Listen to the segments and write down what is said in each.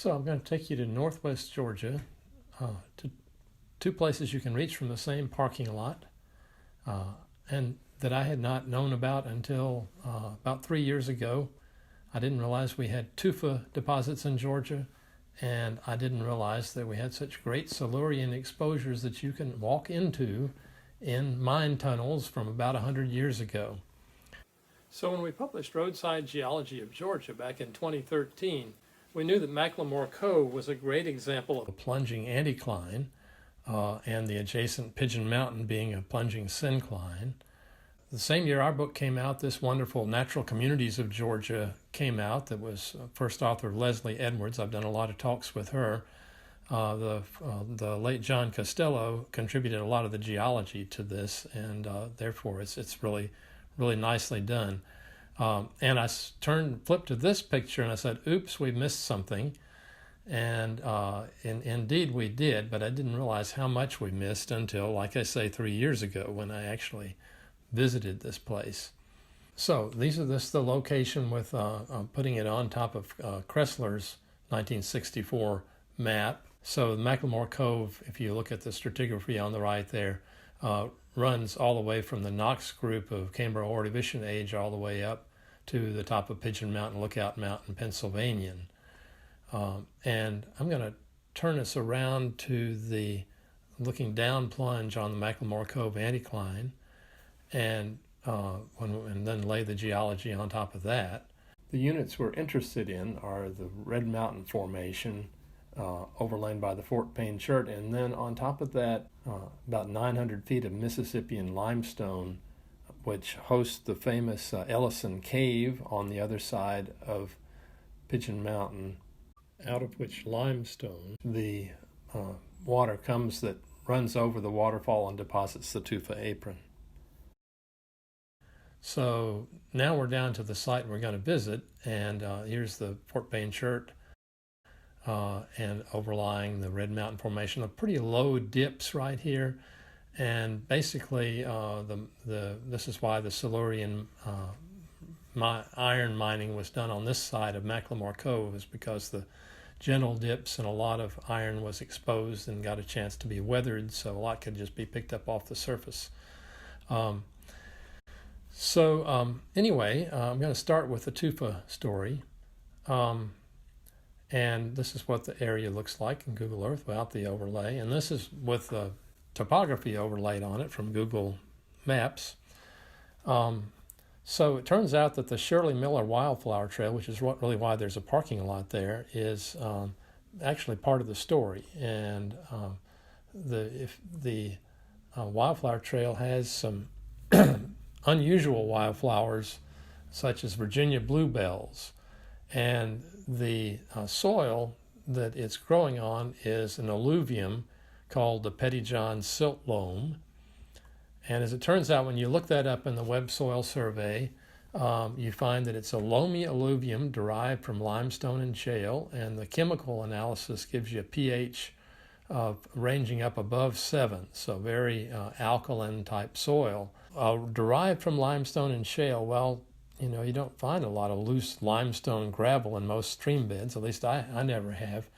So I'm going to take you to northwest Georgia, to two places you can reach from the same parking lot, and that I had not known about until about 3 years ago. I didn't realize we had tufa deposits in Georgia, and I didn't realize that we had such great Silurian exposures that you can walk into in mine tunnels from about 100 years ago. So when we published Roadside Geology of Georgia back in 2013, we knew that McLemore Cove was a great example of a plunging anticline, and the adjacent Pigeon Mountain being a plunging syncline. The same year our book came out, this wonderful Natural Communities of Georgia came out. That was first author Leslie Edwards. I've done a lot of talks with her. The late John Costello contributed a lot of the geology to this, and therefore it's really nicely done. And I flipped to this picture and I said, oops, we missed something. And indeed we did, but I didn't realize how much we missed until, like I say, 3 years ago when I actually visited this place. So this is the location with putting it on top of Kressler's 1964 map. So the McLemore Cove, if you look at the stratigraphy on the right there, runs all the way from the Knox group of Cambrian Ordovician age all the way up to the top of Pigeon Mountain, Lookout Mountain, Pennsylvanian. And I'm going to turn us around to the looking down plunge on the McLemore Cove anticline, and then lay the geology on top of that. The units we're interested in are the Red Mountain Formation, overlain by the Fort Payne Chert, and then on top of that, about 900 feet of Mississippian limestone, which hosts the famous Ellison Cave on the other side of Pigeon Mountain, out of which limestone the water comes that runs over the waterfall and deposits the Tufa apron. So now we're down to the site we're going to visit, and here's the Fort Payne Chert, and overlying the Red Mountain Formation. Pretty low dips right here, and basically this is why the Silurian iron mining was done on this side of McLemore Cove, is because the gentle dips and a lot of iron was exposed and got a chance to be weathered, so a lot could just be picked up off the surface. Anyway, I'm going to start with the Tufa story. And this is what the area looks like in Google Earth without the overlay. And this is with the topography overlaid on it from Google Maps. So it turns out that the Shirley Miller Wildflower Trail, which is really why there's a parking lot there, is actually part of the story. And the Wildflower Trail has some unusual wildflowers, such as Virginia bluebells. And the soil that it's growing on is an alluvium called the Pettyjohn silt loam. And as it turns out, when you look that up in the Web Soil Survey, you find that it's a loamy alluvium derived from limestone and shale, and the chemical analysis gives you a pH of ranging up above 7, so very alkaline type soil. Derived from limestone and shale, well, you don't find a lot of loose limestone gravel in most stream beds, at least I never have.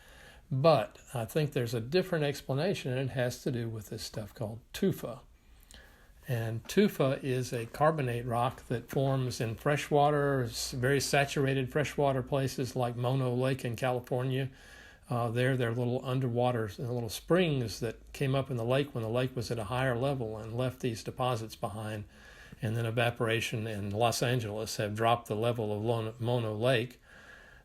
But I think there's a different explanation, and it has to do with this stuff called tufa. And tufa is a carbonate rock that forms in freshwater, very saturated freshwater places like Mono Lake in California. There are little underwater, little springs that came up in the lake when the lake was at a higher level and left these deposits behind. And then evaporation in Los Angeles have dropped the level of Mono Lake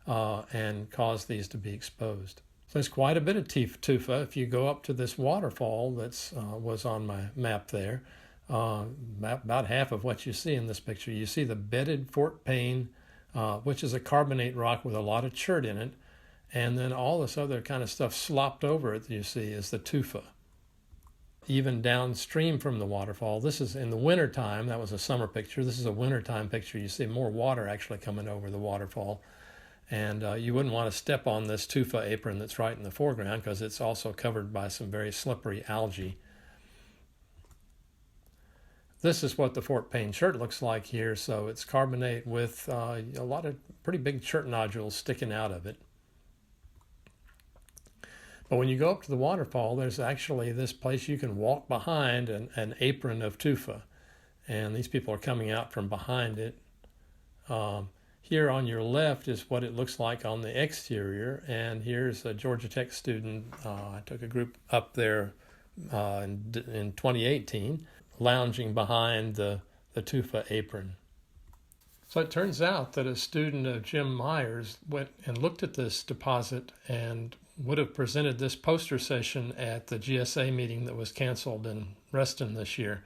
and caused these to be exposed. So there's quite a bit of tufa. If you go up to this waterfall that was on my map there, about half of what you see in this picture, you see the bedded Fort Payne, which is a carbonate rock with a lot of chert in it, and then all this other kind of stuff slopped over it that you see is the tufa. Even downstream from the waterfall, this is in the wintertime, that was a summer picture, this is a wintertime picture, you see more water actually coming over the waterfall. And you wouldn't want to step on this tufa apron that's right in the foreground because it's also covered by some very slippery algae. This is what the Fort Payne chert looks like here. So it's carbonate with a lot of pretty big chert nodules sticking out of it. But when you go up to the waterfall, there's actually this place you can walk behind an apron of tufa. And these people are coming out from behind it. Here on your left is what it looks like on the exterior. And here's a Georgia Tech student. I took a group up there in 2018, lounging behind the tufa apron. So it turns out that a student of Jim Myers went and looked at this deposit and would have presented this poster session at the GSA meeting that was canceled in Reston this year,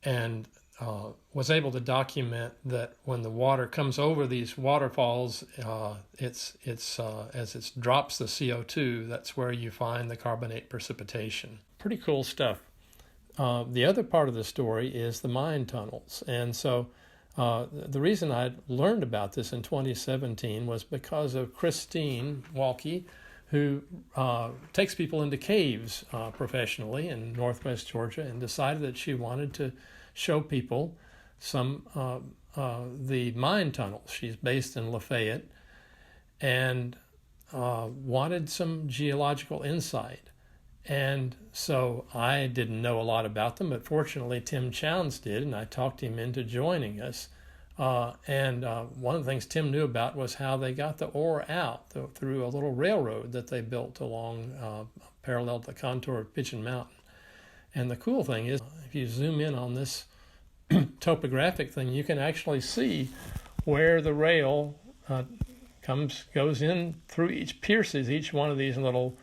and was able to document that when the water comes over these waterfalls, as it drops the CO2, that's where you find the carbonate precipitation. Pretty cool stuff. The other part of the story is the mine tunnels, and so the reason I learned about this in 2017 was because of Christine Walke, who takes people into caves professionally in northwest Georgia, and decided that she wanted to show people some the mine tunnels. She's based in Lafayette, and wanted some geological insight. And so I didn't know a lot about them, but fortunately Tim Chowns did, and I talked him into joining us. And one of the things Tim knew about was how they got the ore out through a little railroad that they built along parallel to the contour of Pigeon Mountain. And the cool thing is, if you zoom in on this topographic thing, you can actually see where the rail goes in through pierces each one of these little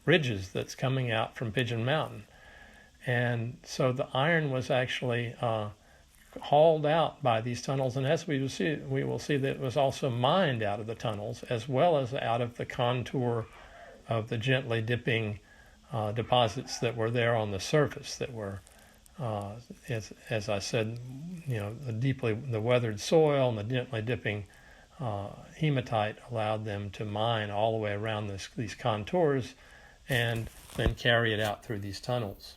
ridges that's coming out from Pigeon Mountain. And so the iron was actually hauled out by these tunnels, and as we will see that it was also mined out of the tunnels as well as out of the contour of the gently dipping deposits that were there on the surface that were, as I said, the weathered soil and the gently dipping hematite allowed them to mine all the way around these contours and then carry it out through these tunnels.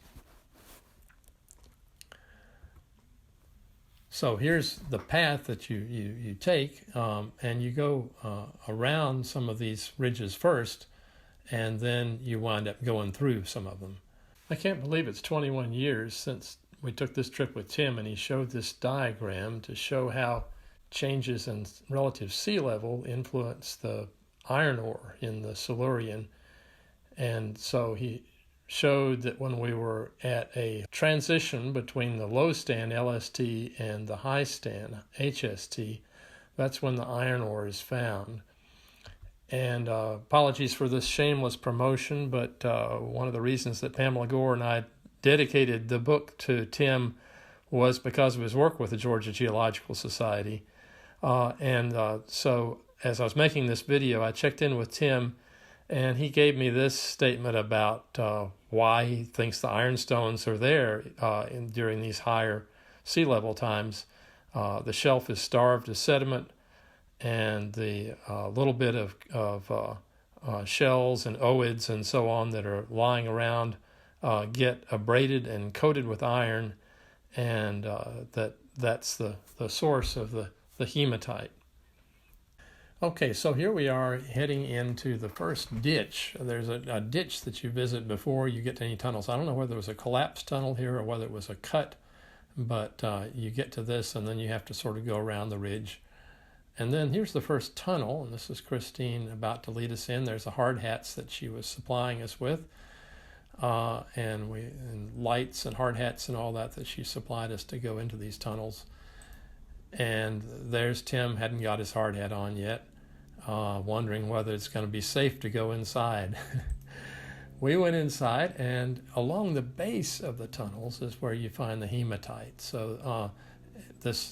So here's the path that you take, and you go around some of these ridges first, and then you wind up going through some of them. I can't believe it's 21 years since we took this trip with Tim, and he showed this diagram to show how changes in relative sea level influence the iron ore in the Silurian. And so he showed that when we were at a transition between the low stand LST and the high stand HST, that's when the iron ore is found. And apologies for this shameless promotion, but one of the reasons that Pamela Gore and I dedicated the book to Tim was because of his work with the Georgia Geological Society. So as I was making this video, I checked in with Tim, and he gave me this statement about why he thinks the ironstones are there during these higher sea level times. The shelf is starved of sediment, and the little bit of shells and ooids and so on that are lying around get abraded and coated with iron, and that's the source of the hematite. Okay, so here we are heading into the first ditch. There's a ditch that you visit before you get to any tunnels. I don't know whether it was a collapsed tunnel here or whether it was a cut, but you get to this and then you have to sort of go around the ridge. And then here's the first tunnel, and this is Christine about to lead us in. There's the hard hats that she was supplying us with, and lights and hard hats and all that she supplied us to go into these tunnels. And there's Tim, hadn't got his hard hat on yet, wondering whether it's going to be safe to go inside. We went inside, and along the base of the tunnels is where you find the hematite. So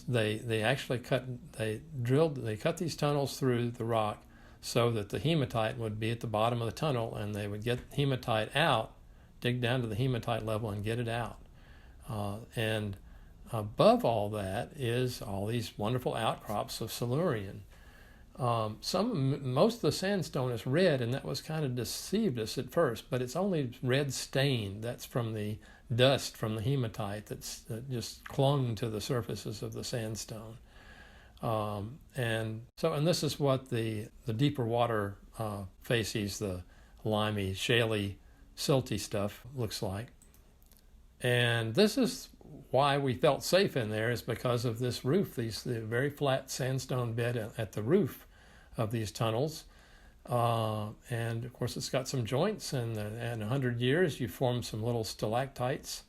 they actually cut these tunnels through the rock so that the hematite would be at the bottom of the tunnel, and they would get hematite out, dig down to the hematite level and get it out. And above all that is all these wonderful outcrops of Silurian. Most of the sandstone is red, and that was kind of deceived us at first, but it's only red stained. That's from the dust from the hematite that just clung to the surfaces of the sandstone. And this is what the deeper water facies, the limey, shaly, silty stuff looks like. And this is why we felt safe in there, is because of this roof, the very flat sandstone bed at the roof of these tunnels. And of course it's got some joints, and in 100 years you form some little stalactites.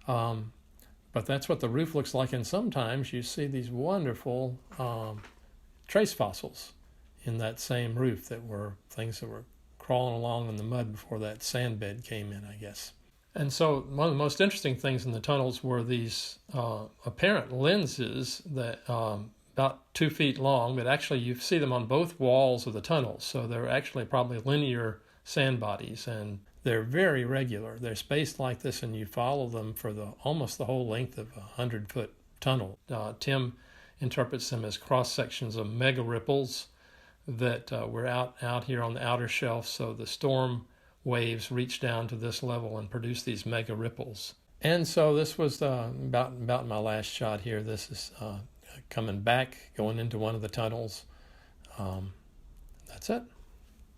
But that's what the roof looks like, and sometimes you see these wonderful trace fossils in that same roof that were things that were crawling along in the mud before that sand bed came in, I guess. And so one of the most interesting things in the tunnels were these apparent lenses that about 2 feet long, but actually you see them on both walls of the tunnels. So they're actually probably linear sand bodies, and they're very regular. They're spaced like this, and you follow them for almost the whole length of a 100-foot tunnel. Tim interprets them as cross sections of mega ripples that were out here on the outer shelf. So the storm waves reach down to this level and produce these mega ripples. And so this was about my last shot here. This is coming back, going into one of the tunnels. That's it.